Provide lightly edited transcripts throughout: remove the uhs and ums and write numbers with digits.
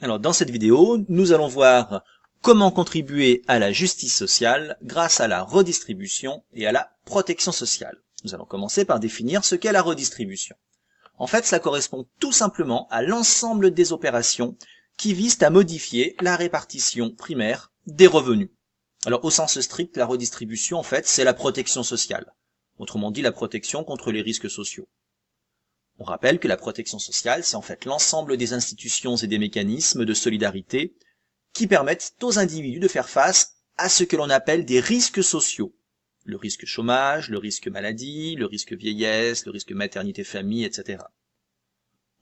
Alors, dans cette vidéo, nous allons voir comment contribuer à la justice sociale grâce à la redistribution et à la protection sociale. Nous allons commencer par définir ce qu'est la redistribution. En fait, cela correspond tout simplement à l'ensemble des opérations qui visent à modifier la répartition primaire des revenus. Alors, au sens strict, la redistribution, en fait, c'est la protection sociale. Autrement dit, la protection contre les risques sociaux. On rappelle que la protection sociale, c'est en fait l'ensemble des institutions et des mécanismes de solidarité qui permettent aux individus de faire face à ce que l'on appelle des risques sociaux. Le risque chômage, le risque maladie, le risque vieillesse, le risque maternité-famille, etc.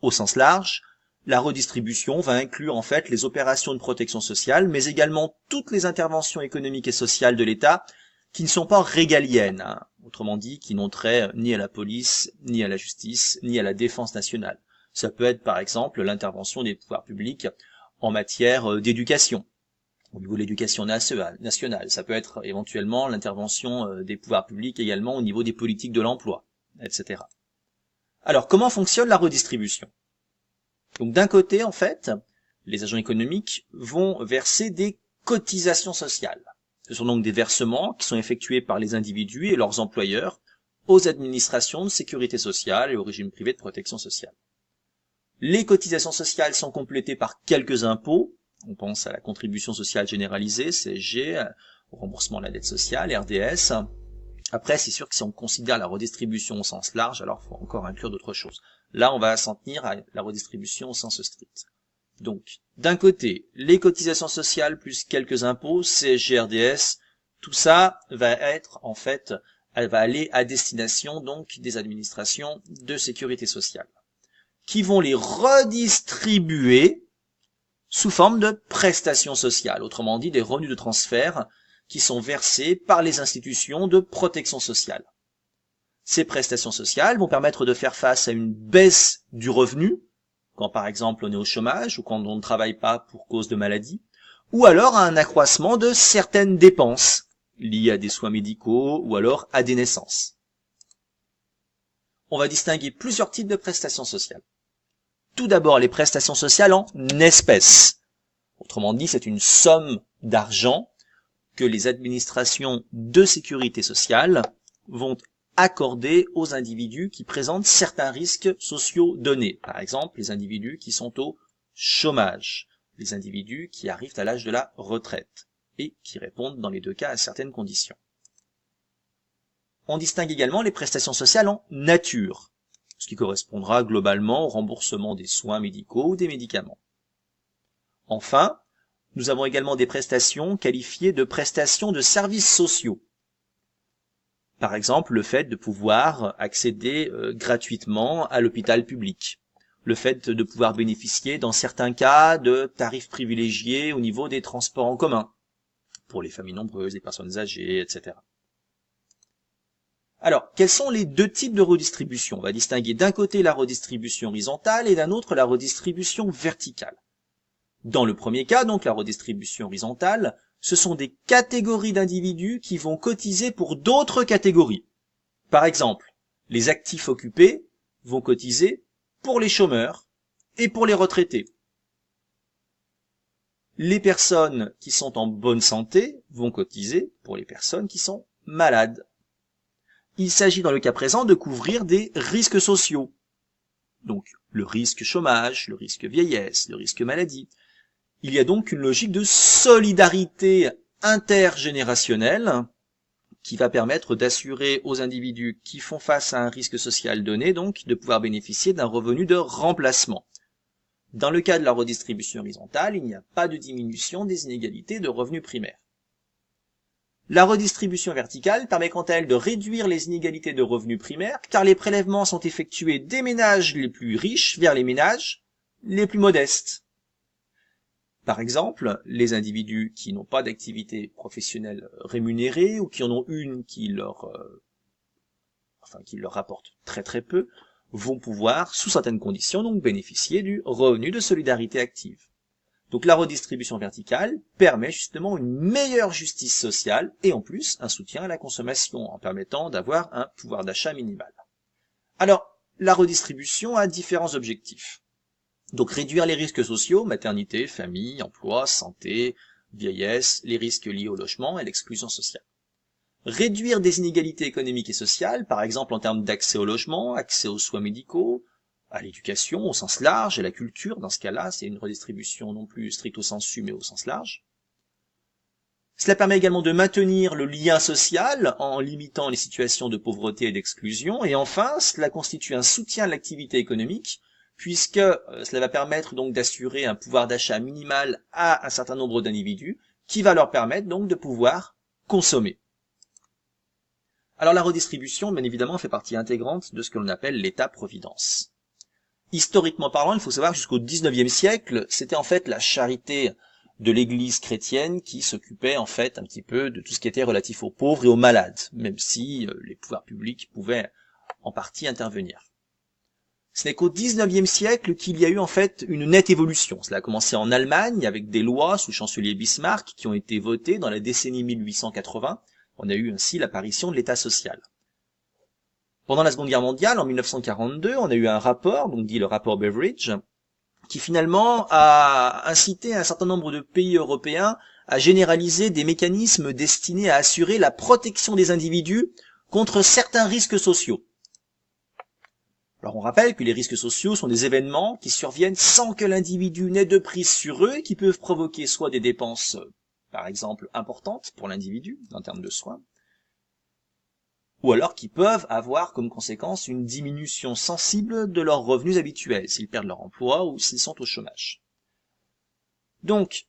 Au sens large, la redistribution va inclure en fait les opérations de protection sociale, mais également toutes les interventions économiques et sociales de l'État qui ne sont pas régaliennes, autrement dit, qui n'ont trait ni à la police, ni à la justice, ni à la défense nationale. Ça peut être par exemple l'intervention des pouvoirs publics en matière d'éducation, au niveau de l'éducation nationale. Ça peut être éventuellement l'intervention des pouvoirs publics également au niveau des politiques de l'emploi, etc. Alors, comment fonctionne la redistribution? Donc d'un côté, en fait, les agents économiques vont verser des cotisations sociales. Ce sont donc des versements qui sont effectués par les individus et leurs employeurs aux administrations de sécurité sociale et aux régimes privés de protection sociale. Les cotisations sociales sont complétées par quelques impôts. On pense à la contribution sociale généralisée, CSG, au remboursement de la dette sociale, RDS. Après, c'est sûr que si on considère la redistribution au sens large, alors il faut encore inclure d'autres choses. Là, on va s'en tenir à la redistribution au sens strict. Donc, d'un côté, les cotisations sociales plus quelques impôts, CSG, RDS, tout ça va être, en fait, elle va aller à destination, donc, des administrations de sécurité sociale, qui vont les redistribuer sous forme de prestations sociales, autrement dit, des revenus de transfert qui sont versés par les institutions de protection sociale. Ces prestations sociales vont permettre de faire face à une baisse du revenu, quand par exemple on est au chômage ou quand on ne travaille pas pour cause de maladie, ou alors à un accroissement de certaines dépenses liées à des soins médicaux ou alors à des naissances. On va distinguer plusieurs types de prestations sociales. Tout d'abord les prestations sociales en espèces. Autrement dit, c'est une somme d'argent que les administrations de sécurité sociale vont accorder aux individus qui présentent certains risques sociaux donnés. Par exemple, les individus qui sont au chômage, les individus qui arrivent à l'âge de la retraite et qui répondent dans les deux cas à certaines conditions. On distingue également les prestations sociales en nature, ce qui correspondra globalement au remboursement des soins médicaux ou des médicaments. Enfin, nous avons également des prestations qualifiées de prestations de services sociaux. Par exemple, le fait de pouvoir accéder gratuitement à l'hôpital public. Le fait de pouvoir bénéficier, dans certains cas, de tarifs privilégiés au niveau des transports en commun, pour les familles nombreuses, les personnes âgées, etc. Alors, quels sont les deux types de redistribution? On va distinguer d'un côté la redistribution horizontale et d'un autre la redistribution verticale. Dans le premier cas, donc la redistribution horizontale, ce sont des catégories d'individus qui vont cotiser pour d'autres catégories. Par exemple, les actifs occupés vont cotiser pour les chômeurs et pour les retraités. Les personnes qui sont en bonne santé vont cotiser pour les personnes qui sont malades. Il s'agit dans le cas présent de couvrir des risques sociaux. Donc, le risque chômage, le risque vieillesse, le risque maladie. Il y a donc une logique de solidarité intergénérationnelle qui va permettre d'assurer aux individus qui font face à un risque social donné, donc, de pouvoir bénéficier d'un revenu de remplacement. Dans le cas de la redistribution horizontale, il n'y a pas de diminution des inégalités de revenus primaires. La redistribution verticale permet quant à elle de réduire les inégalités de revenus primaires, car les prélèvements sont effectués des ménages les plus riches vers les ménages les plus modestes. Par exemple, les individus qui n'ont pas d'activité professionnelle rémunérée ou qui en ont une qui leur rapporte très très peu, vont pouvoir, sous certaines conditions, donc bénéficier du revenu de solidarité active. Donc la redistribution verticale permet justement une meilleure justice sociale et en plus un soutien à la consommation en permettant d'avoir un pouvoir d'achat minimal. Alors, la redistribution a différents objectifs. Donc réduire les risques sociaux, maternité, famille, emploi, santé, vieillesse, les risques liés au logement et l'exclusion sociale. Réduire des inégalités économiques et sociales, par exemple en termes d'accès au logement, accès aux soins médicaux, à l'éducation au sens large, à la culture, dans ce cas-là, c'est une redistribution non plus stricto sensu, mais au sens large. Cela permet également de maintenir le lien social en limitant les situations de pauvreté et d'exclusion. Et enfin, cela constitue un soutien à l'activité économique, puisque cela va permettre donc d'assurer un pouvoir d'achat minimal à un certain nombre d'individus, qui va leur permettre donc de pouvoir consommer. Alors la redistribution, bien évidemment, fait partie intégrante de ce que l'on appelle l'État-providence. Historiquement parlant, il faut savoir que jusqu'au XIXe siècle, c'était en fait la charité de l'Église chrétienne qui s'occupait en fait un petit peu de tout ce qui était relatif aux pauvres et aux malades, même si les pouvoirs publics pouvaient en partie intervenir. Ce n'est qu'au XIXe siècle qu'il y a eu en fait une nette évolution. Cela a commencé en Allemagne avec des lois sous chancelier Bismarck qui ont été votées dans la décennie 1880. On a eu ainsi l'apparition de l'État social. Pendant la Seconde Guerre mondiale, en 1942, on a eu un rapport, donc dit le rapport Beveridge, qui finalement a incité un certain nombre de pays européens à généraliser des mécanismes destinés à assurer la protection des individus contre certains risques sociaux. Alors on rappelle que les risques sociaux sont des événements qui surviennent sans que l'individu n'ait de prise sur eux et qui peuvent provoquer soit des dépenses, par exemple, importantes pour l'individu en termes de soins, ou alors qui peuvent avoir comme conséquence une diminution sensible de leurs revenus habituels, s'ils perdent leur emploi ou s'ils sont au chômage. Donc,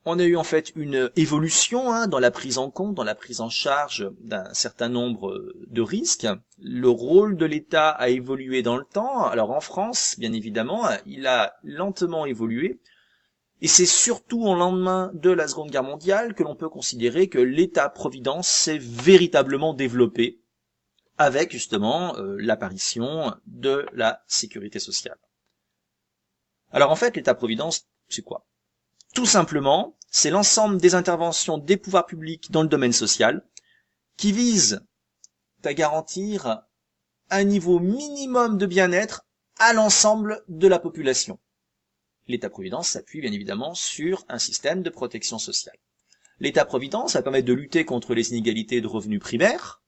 on a eu en fait une évolution dans la prise en compte, dans la prise en charge d'un certain nombre de risques. Le rôle de l'État a évolué dans le temps. Alors en France, bien évidemment, il a lentement évolué. Et c'est surtout au lendemain de la Seconde Guerre mondiale que l'on peut considérer que l'État-providence s'est véritablement développé avec justement l'apparition de la sécurité sociale. Alors en fait, l'État-providence, c'est quoi? Tout simplement, c'est l'ensemble des interventions des pouvoirs publics dans le domaine social qui visent à garantir un niveau minimum de bien-être à l'ensemble de la population. L'État-providence s'appuie bien évidemment sur un système de protection sociale. L'État-providence va permettre de lutter contre les inégalités de revenus primaires,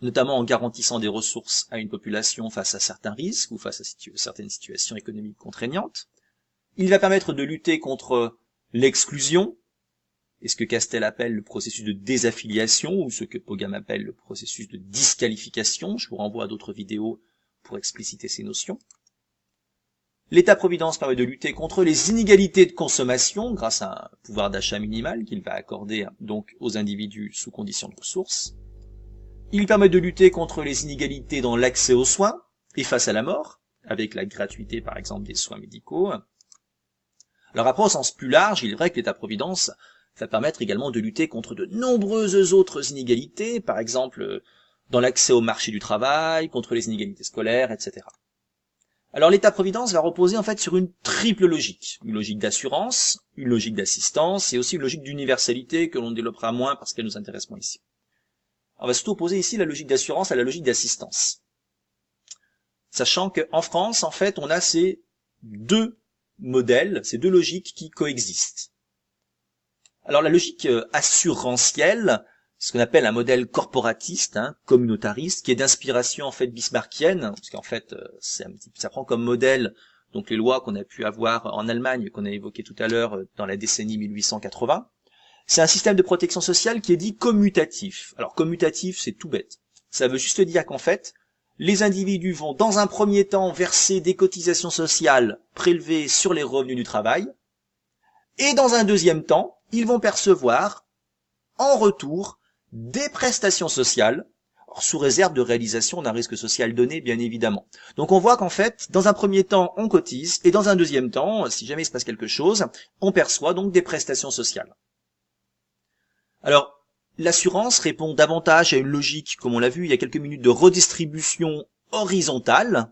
notamment en garantissant des ressources à une population face à certains risques ou face à certaines situations économiques contraignantes. Il va permettre de lutter contre l'exclusion, et ce que Castel appelle le processus de désaffiliation, ou ce que Pogam appelle le processus de disqualification. Je vous renvoie à d'autres vidéos pour expliciter ces notions. L'État-providence permet de lutter contre les inégalités de consommation grâce à un pouvoir d'achat minimal qu'il va accorder donc aux individus sous conditions de ressources. Il permet de lutter contre les inégalités dans l'accès aux soins et face à la mort, avec la gratuité par exemple des soins médicaux. Alors après, au sens plus large, il est vrai que l'État-providence va permettre également de lutter contre de nombreuses autres inégalités, par exemple dans l'accès au marché du travail, contre les inégalités scolaires, etc. Alors l'État-providence va reposer en fait sur une triple logique. Une logique d'assurance, une logique d'assistance et aussi une logique d'universalité que l'on développera moins parce qu'elle nous intéresse moins ici. On va surtout opposer ici la logique d'assurance à la logique d'assistance. Sachant qu'en France, en fait, on a ces deux modèles, ces deux logiques qui coexistent. Alors la logique assurantielle, ce qu'on appelle un modèle corporatiste, communautariste, qui est d'inspiration en fait bismarckienne, parce qu'en fait ça prend comme modèle donc les lois qu'on a pu avoir en Allemagne, qu'on a évoquées tout à l'heure dans la décennie 1880. C'est un système de protection sociale qui est dit commutatif. Alors commutatif, c'est tout bête. Ça veut juste dire qu'en fait, les individus vont dans un premier temps verser des cotisations sociales prélevées sur les revenus du travail, et dans un deuxième temps, ils vont percevoir en retour des prestations sociales, sous réserve de réalisation d'un risque social donné, bien évidemment. Donc on voit qu'en fait, dans un premier temps, on cotise, et dans un deuxième temps, si jamais il se passe quelque chose, on perçoit donc des prestations sociales. Alors, l'assurance répond davantage à une logique, comme on l'a vu il y a quelques minutes, de redistribution horizontale,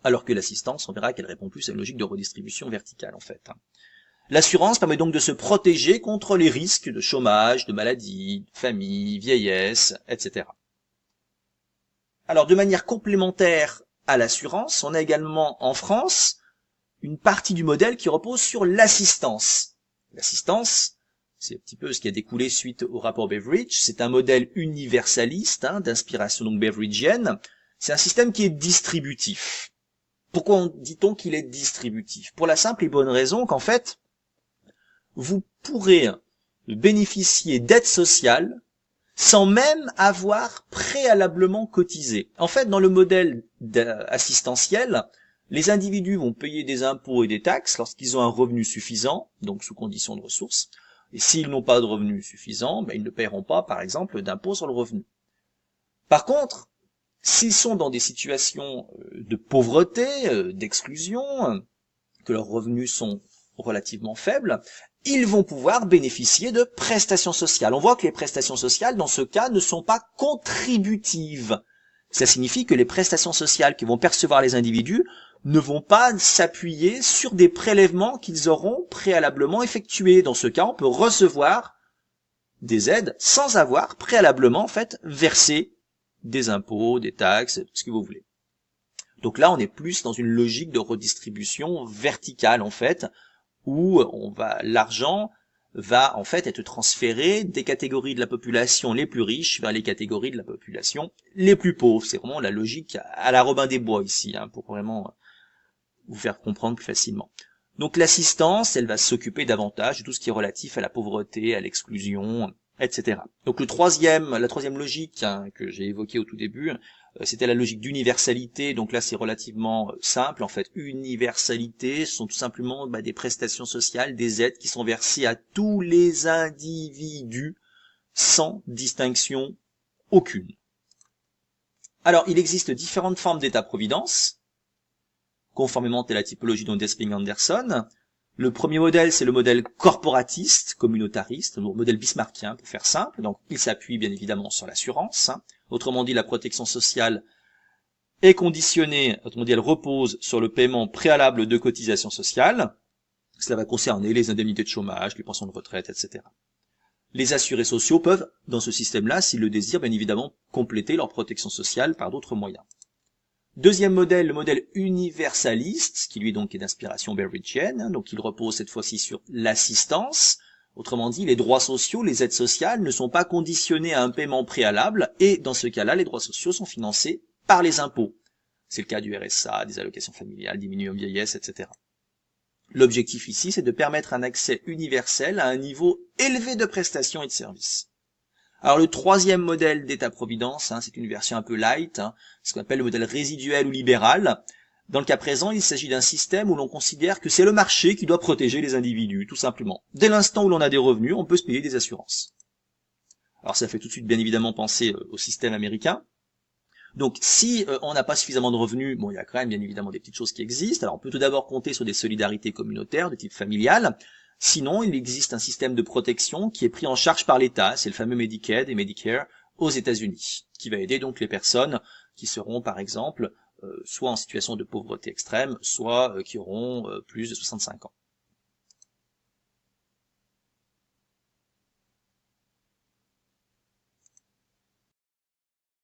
alors que l'assistance, on verra qu'elle répond plus à une logique de redistribution verticale, en fait. L'assurance permet donc de se protéger contre les risques de chômage, de maladie, de famille, vieillesse, etc. Alors, de manière complémentaire à l'assurance, on a également en France une partie du modèle qui repose sur l'assistance. L'assistance, c'est un petit peu ce qui a découlé suite au rapport Beveridge. C'est un modèle universaliste, d'inspiration donc beveridgienne. C'est un système qui est distributif. Pourquoi dit-on qu'il est distributif? Pour la simple et bonne raison qu'en fait, vous pourrez bénéficier d'aides sociales sans même avoir préalablement cotisé. En fait, dans le modèle assistentiel, les individus vont payer des impôts et des taxes lorsqu'ils ont un revenu suffisant, donc sous condition de ressources. Et s'ils n'ont pas de revenus suffisants, ils ne paieront pas, par exemple, d'impôt sur le revenu. Par contre, s'ils sont dans des situations de pauvreté, d'exclusion, que leurs revenus sont relativement faibles, ils vont pouvoir bénéficier de prestations sociales. On voit que les prestations sociales, dans ce cas, ne sont pas contributives. Ça signifie que les prestations sociales que vont percevoir les individus ne vont pas s'appuyer sur des prélèvements qu'ils auront préalablement effectués. Dans ce cas, on peut recevoir des aides sans avoir préalablement en fait versé des impôts, des taxes, ce que vous voulez. Donc là, on est plus dans une logique de redistribution verticale en fait, où l'argent va en fait être transféré des catégories de la population les plus riches vers les catégories de la population les plus pauvres. C'est vraiment la logique à la Robin des Bois ici, pour vraiment vous faire comprendre plus facilement. Donc l'assistance, elle va s'occuper davantage de tout ce qui est relatif à la pauvreté, à l'exclusion, etc. Donc la troisième logique que j'ai évoquée au tout début, c'était la logique d'universalité. Donc là c'est relativement simple en fait. Universalité, ce sont tout simplement des prestations sociales, des aides qui sont versées à tous les individus sans distinction aucune. Alors il existe différentes formes d'état-providence, conformément à la typologie d'Esping-Anderson. Le premier modèle, c'est le modèle corporatiste, communautariste, le modèle bismarckien, pour faire simple. Donc, il s'appuie bien évidemment sur l'assurance. Autrement dit, la protection sociale est conditionnée, autrement dit, elle repose sur le paiement préalable de cotisations sociales. Cela va concerner les indemnités de chômage, les pensions de retraite, etc. Les assurés sociaux peuvent, dans ce système-là, s'ils le désirent, bien évidemment, compléter leur protection sociale par d'autres moyens. Deuxième modèle, le modèle universaliste, qui lui donc est d'inspiration beveridgienne, donc il repose cette fois-ci sur l'assistance. Autrement dit, les droits sociaux, les aides sociales ne sont pas conditionnés à un paiement préalable, et dans ce cas-là, les droits sociaux sont financés par les impôts. C'est le cas du RSA, des allocations familiales, des minimums vieillesse, etc. L'objectif ici, c'est de permettre un accès universel à un niveau élevé de prestations et de services. Alors le troisième modèle d'état-providence, c'est une version un peu light, ce qu'on appelle le modèle résiduel ou libéral. Dans le cas présent, il s'agit d'un système où l'on considère que c'est le marché qui doit protéger les individus, tout simplement. Dès l'instant où l'on a des revenus, on peut se payer des assurances. Alors ça fait tout de suite bien évidemment penser au système américain. Donc si on n'a pas suffisamment de revenus, il y a quand même bien évidemment des petites choses qui existent. Alors on peut tout d'abord compter sur des solidarités communautaires de type familial. Sinon, il existe un système de protection qui est pris en charge par l'État, c'est le fameux Medicaid et Medicare aux États-Unis, qui va aider donc les personnes qui seront par exemple soit en situation de pauvreté extrême, soit qui auront plus de 65 ans.